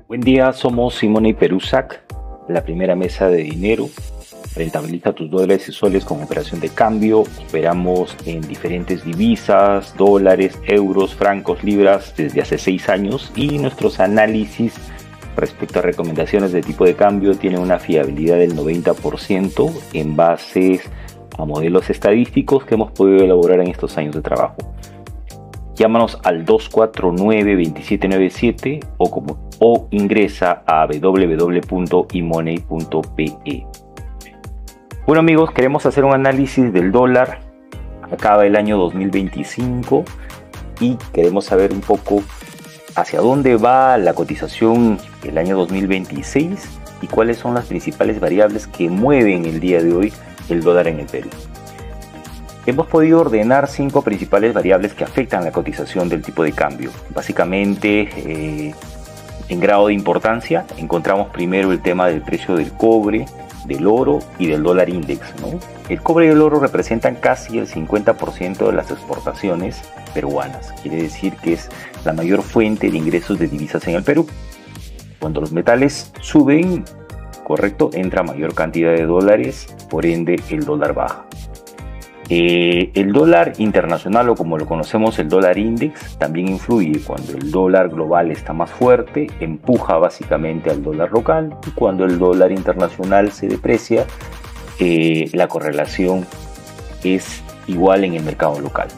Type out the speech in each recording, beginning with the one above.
Buen día, somos Simone y Perusac, la primera mesa de dinero. Rentabiliza tus dólares y soles con operación de cambio. Operamos en diferentes divisas, dólares, euros, francos, libras desde hace 6 años y nuestros análisis respecto a recomendaciones de tipo de cambio tienen una fiabilidad del 90% en base a modelos estadísticos que hemos podido elaborar en estos años de trabajo. Llámanos al 249-2797 o ingresa a www.imoney.pe. Bueno amigos, queremos hacer un análisis del dólar. Acaba el año 2025 y queremos saber un poco hacia dónde va la cotización el año 2026 y cuáles son las principales variables que mueven el día de hoy el dólar en el Perú. Hemos podido ordenar 5 principales variables que afectan la cotización del tipo de cambio. Básicamente, en grado de importancia, encontramos primero el tema del precio del cobre, del oro y del dólar index, ¿no? El cobre y el oro representan casi el 50% de las exportaciones peruanas. Quiere decir que es la mayor fuente de ingresos de divisas en el Perú. Cuando los metales suben, correcto, entra mayor cantidad de dólares, por ende el dólar baja. El dólar internacional, o como lo conocemos el dólar index, también influye. Cuando el dólar global está más fuerte, empuja básicamente al dólar local, y cuando el dólar internacional se deprecia, la correlación es igual en el mercado local.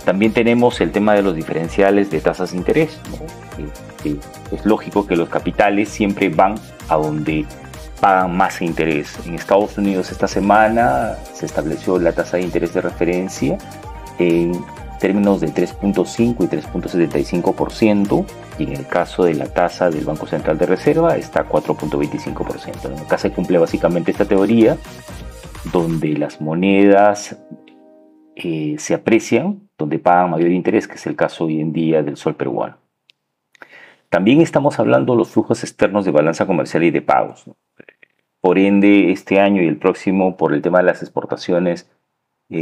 También tenemos el tema de los diferenciales de tasas de interés, ¿no? Es lógico que los capitales siempre van a donde pagan más interés. En Estados Unidos esta semana se estableció la tasa de interés de referencia en términos de 3.5 y 3.75%, y en el caso de la tasa del Banco Central de Reserva está a 4.25%. Acá se cumple básicamente esta teoría donde las monedas se aprecian, donde pagan mayor interés, que es el caso hoy en día del sol peruano. También estamos hablando de los flujos externos de balanza comercial y de pagos, ¿no? Por ende, este año y el próximo, por el tema de las exportaciones,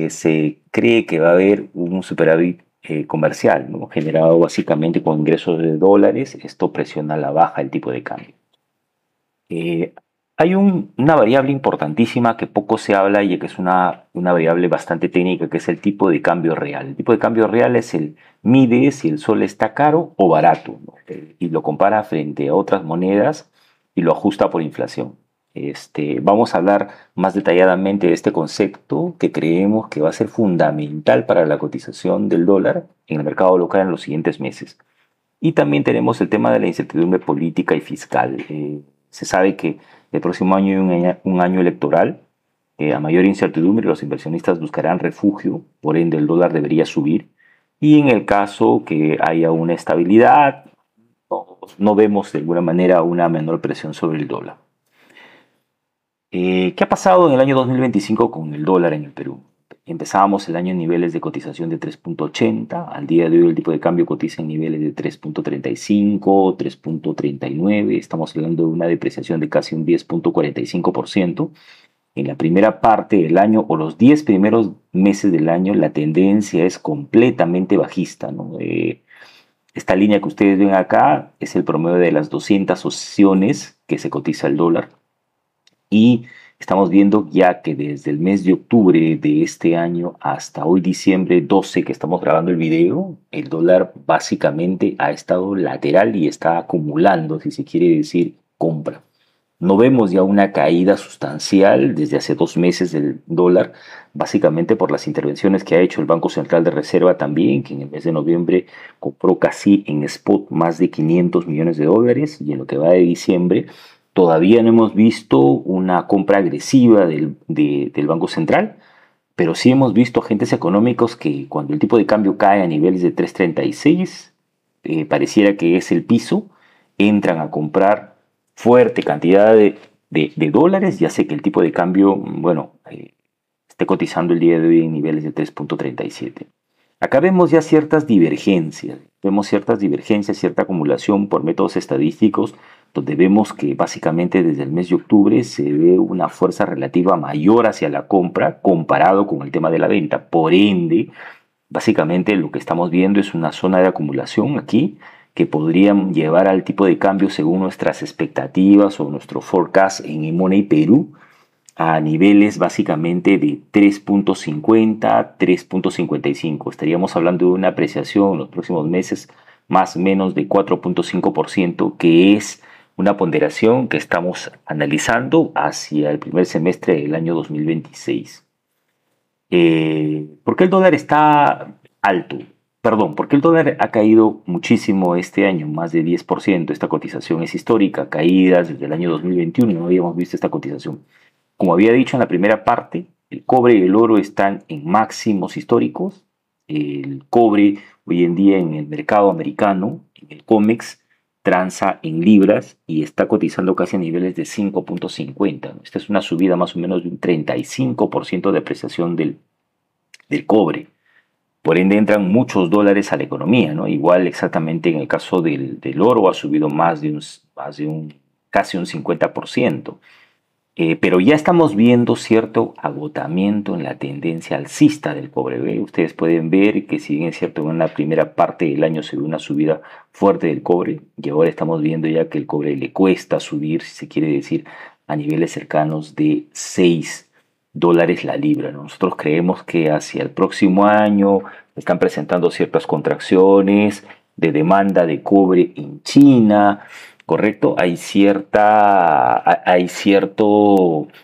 se cree que va a haber un superávit comercial, ¿no? Generado básicamente con ingresos de dólares. Esto presiona a la baja el tipo de cambio. Hay una variable importantísima que poco se habla y que es una variable bastante técnica, que es el tipo de cambio real. El tipo de cambio real mide si el sol está caro o barato, ¿no? Y lo compara frente a otras monedas y lo ajusta por inflación. Vamos a hablar más detalladamente de este concepto que creemos que va a ser fundamental para la cotización del dólar en el mercado local en los siguientes meses. Y también tenemos el tema de la incertidumbre política y fiscal. Se sabe que el próximo año es un año electoral. A mayor incertidumbre, los inversionistas buscarán refugio, por ende el dólar debería subir. Y en el caso que haya una estabilidad, no vemos de alguna manera una menor presión sobre el dólar. ¿Qué ha pasado en el año 2025 con el dólar en el Perú? Empezábamos el año en niveles de cotización de 3.80, al día de hoy el tipo de cambio cotiza en niveles de 3.35, 3.39, estamos hablando de una depreciación de casi un 10.45%. En la primera parte del año o los 10 primeros meses del año la tendencia es completamente bajista, ¿no? Esta línea que ustedes ven acá es el promedio de las 200 sesiones que se cotiza el dólar. Y estamos viendo ya que desde el mes de octubre de este año hasta hoy diciembre 12 que estamos grabando el video, el dólar básicamente ha estado lateral y está acumulando, si se quiere decir, compra. No vemos ya una caída sustancial desde hace 2 meses del dólar, básicamente por las intervenciones que ha hecho el Banco Central de Reserva también, que en el mes de noviembre compró casi en spot más de 500 millones de dólares, y en lo que va de diciembre todavía no hemos visto una compra agresiva del Banco Central, pero sí hemos visto agentes económicos que cuando el tipo de cambio cae a niveles de 3.36, pareciera que es el piso, entran a comprar fuerte cantidad de dólares, ya sé que el tipo de cambio, bueno, esté cotizando el día de hoy en niveles de 3.37. Acá vemos ya ciertas divergencias, cierta acumulación por métodos estadísticos, donde vemos que básicamente desde el mes de octubre se ve una fuerza relativa mayor hacia la compra comparado con el tema de la venta. Por ende, básicamente lo que estamos viendo es una zona de acumulación aquí que podrían llevar al tipo de cambio según nuestras expectativas o nuestro forecast en eMoney Perú a niveles básicamente de 3.50, 3.55. Estaríamos hablando de una apreciación en los próximos meses más o menos de 4.5%, que es una ponderación que estamos analizando hacia el primer semestre del año 2026. ¿Por qué el dólar está alto? Perdón, ¿por qué el dólar ha caído muchísimo este año? Más de 10%. Esta cotización es histórica, caídas desde el año 2021, no habíamos visto esta cotización. Como había dicho en la primera parte, el cobre y el oro están en máximos históricos. El cobre hoy en día en el mercado americano, en el COMEX, transa en libras y está cotizando casi a niveles de 5.50. Esta es una subida más o menos de un 35% de apreciación del cobre. Por ende entran muchos dólares a la economía, ¿no? Igual exactamente en el caso del oro ha subido casi un 50%. Pero ya estamos viendo cierto agotamiento en la tendencia alcista del cobre. ¿Ve? Ustedes pueden ver que si bien es cierto en una primera parte del año se ve una subida fuerte del cobre y ahora estamos viendo ya que el cobre le cuesta subir, si se quiere decir, a niveles cercanos de $6 la libra, ¿no? Nosotros creemos que hacia el próximo año están presentando ciertas contracciones de demanda de cobre en China. Correcto, hay cierto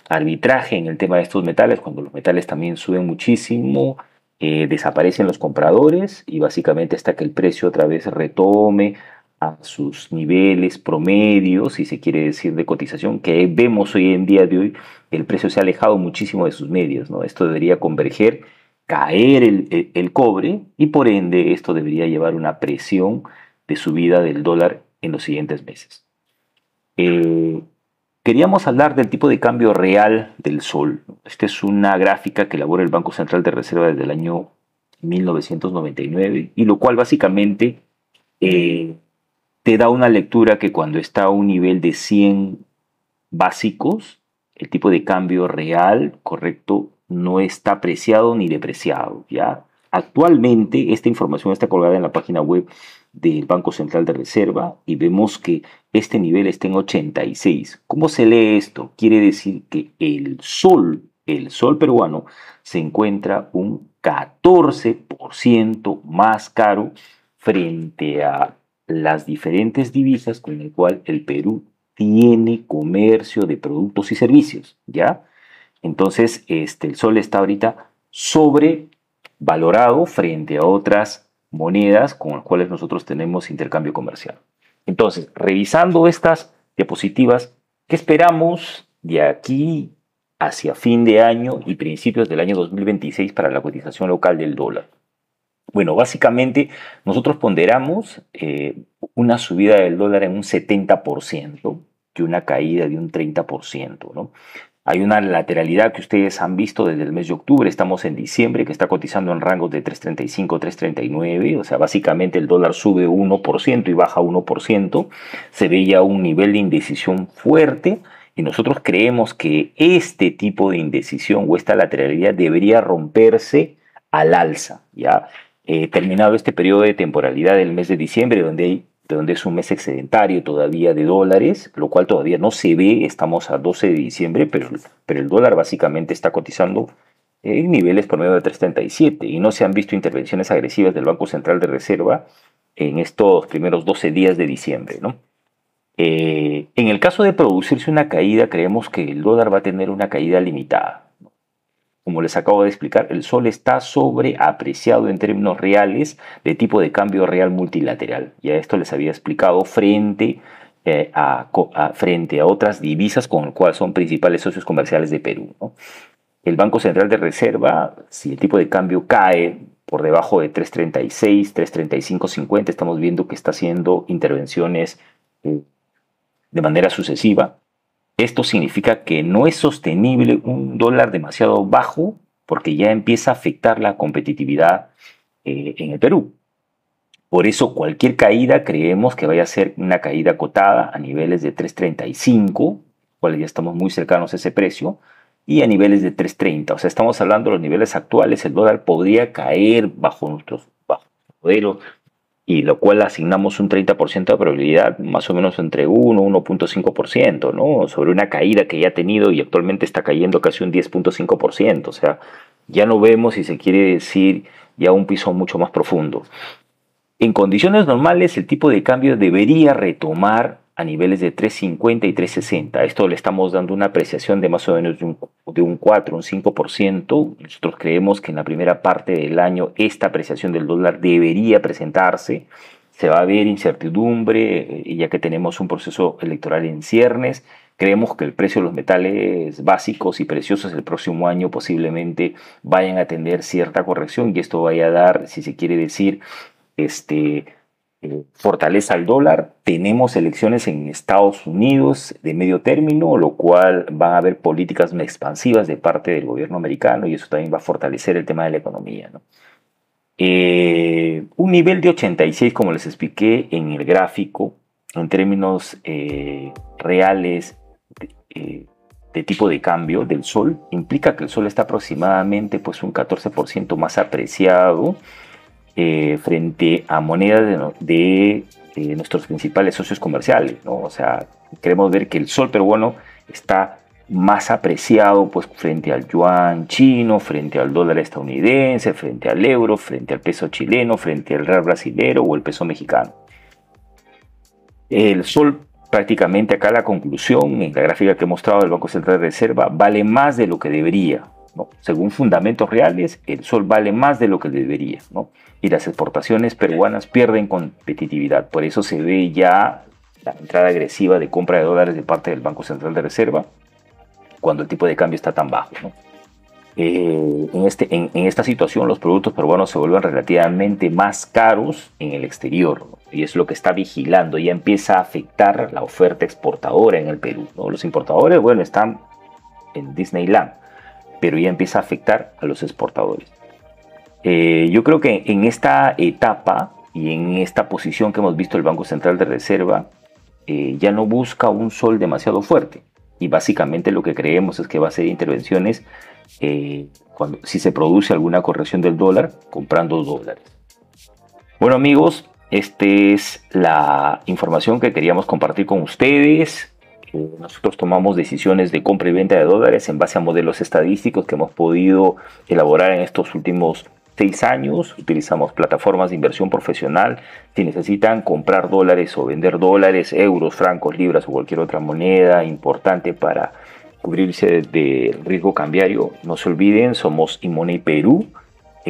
arbitraje en el tema de estos metales. Cuando los metales también suben muchísimo, desaparecen los compradores y básicamente hasta que el precio otra vez retome a sus niveles promedios, si se quiere decir, de cotización, que vemos hoy en día de hoy, el precio se ha alejado muchísimo de sus medios, ¿no? Esto debería converger, caer el cobre y por ende esto debería llevar una presión de subida del dólar en los siguientes meses. Eh, Queríamos hablar del tipo de cambio real del sol. Esta es una gráfica que elabora el Banco Central de Reserva desde el año 1999 y lo cual básicamente te da una lectura que cuando está a un nivel de 100 básicos, el tipo de cambio real, correcto, no está apreciado ni depreciado, ¿ya? Actualmente esta información está colgada en la página web del Banco Central de Reserva y vemos que este nivel está en 86. ¿Cómo se lee esto? Quiere decir que el sol peruano, se encuentra un 14% más caro frente a las diferentes divisas con el cual el Perú tiene comercio de productos y servicios, ¿ya? Entonces, el sol está ahorita sobrevalorado frente a otras monedas con las cuales nosotros tenemos intercambio comercial. Entonces, revisando estas diapositivas, ¿qué esperamos de aquí hacia fin de año y principios del año 2026 para la cotización local del dólar? Bueno, básicamente nosotros ponderamos una subida del dólar en un 70% y una caída de un 30%, ¿no? Hay una lateralidad que ustedes han visto desde el mes de octubre, estamos en diciembre, que está cotizando en rangos de 3.35, 3.39, o sea, básicamente el dólar sube 1% y baja 1%, se ve ya un nivel de indecisión fuerte y nosotros creemos que este tipo de indecisión o esta lateralidad debería romperse al alza, ¿ya? Terminado este periodo de temporalidad del mes de diciembre, donde es un mes excedentario todavía de dólares, lo cual todavía no se ve, estamos a 12 de diciembre, pero el dólar básicamente está cotizando en niveles promedio de 3.37 y no se han visto intervenciones agresivas del Banco Central de Reserva en estos primeros 12 días de diciembre, ¿no? En el caso de producirse una caída, creemos que el dólar va a tener una caída limitada. Como les acabo de explicar, el sol está sobreapreciado en términos reales de tipo de cambio real multilateral. Ya esto les había explicado frente a otras divisas con las cuales son principales socios comerciales de Perú, ¿no? El Banco Central de Reserva, si el tipo de cambio cae por debajo de 3.36, 3.35.50, estamos viendo que está haciendo intervenciones de manera sucesiva. Esto significa que no es sostenible un dólar demasiado bajo porque ya empieza a afectar la competitividad en el Perú. Por eso cualquier caída creemos que vaya a ser una caída acotada a niveles de 3.35, cuales ya estamos muy cercanos a ese precio, y a niveles de 3.30. O sea, estamos hablando de los niveles actuales, el dólar podría caer bajo nuestro modelo y lo cual asignamos un 30% de probabilidad, más o menos entre 1 y 1.5%, ¿no? Sobre una caída que ya ha tenido y actualmente está cayendo casi un 10.5%. O sea, ya no vemos, si se quiere decir, ya un piso mucho más profundo. En condiciones normales, el tipo de cambio debería retomar a niveles de 3.50 y 3.60. Esto le estamos dando una apreciación de más o menos de un 4, un 5%. Nosotros creemos que en la primera parte del año esta apreciación del dólar debería presentarse. Se va a ver incertidumbre, ya que tenemos un proceso electoral en ciernes. Creemos que el precio de los metales básicos y preciosos el próximo año posiblemente vayan a tener cierta corrección y esto vaya a dar, si se quiere decir, fortaleza al dólar. Tenemos elecciones en Estados Unidos de medio término, lo cual van a haber políticas expansivas de parte del gobierno americano y eso también va a fortalecer el tema de la economía, ¿no? Un nivel de 86, como les expliqué en el gráfico, en términos reales de tipo de cambio del sol, implica que el sol está aproximadamente pues, un 14% más apreciado frente a monedas de nuestros principales socios comerciales, ¿no? O sea, queremos ver que el sol peruano está más apreciado pues, frente al yuan chino, frente al dólar estadounidense, frente al euro, frente al peso chileno, frente al real brasilero o el peso mexicano. El sol prácticamente acá la conclusión, en la gráfica que he mostrado del Banco Central de Reserva, vale más de lo que debería, ¿no? Según fundamentos reales, el sol vale más de lo que debería, ¿no? Y las exportaciones peruanas pierden competitividad. Por eso se ve ya la entrada agresiva de compra de dólares de parte del Banco Central de Reserva cuando el tipo de cambio está tan bajo, ¿no? En esta situación los productos peruanos se vuelven relativamente más caros en el exterior, ¿no? Y es lo que está vigilando, ya empieza a afectar la oferta exportadora en el Perú, ¿no? Los importadores, bueno, están en Disneyland, pero ya empieza a afectar a los exportadores. Yo creo que en esta etapa y en esta posición que hemos visto el Banco Central de Reserva, ya no busca un sol demasiado fuerte. Y básicamente lo que creemos es que va a ser intervenciones si se produce alguna corrección del dólar, comprando dólares. Bueno amigos, esta es la información que queríamos compartir con ustedes. Nosotros tomamos decisiones de compra y venta de dólares en base a modelos estadísticos que hemos podido elaborar en estos últimos 6 años. Utilizamos plataformas de inversión profesional. Si necesitan comprar dólares o vender dólares, euros, francos, libras o cualquier otra moneda importante para cubrirse del riesgo cambiario, no se olviden, somos eMoney Perú.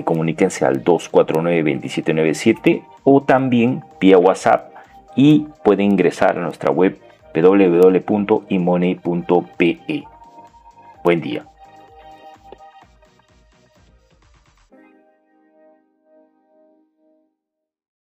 Comuníquense al 249-2797 o también vía WhatsApp y pueden ingresar a nuestra web www.emoney.pe. Buen día.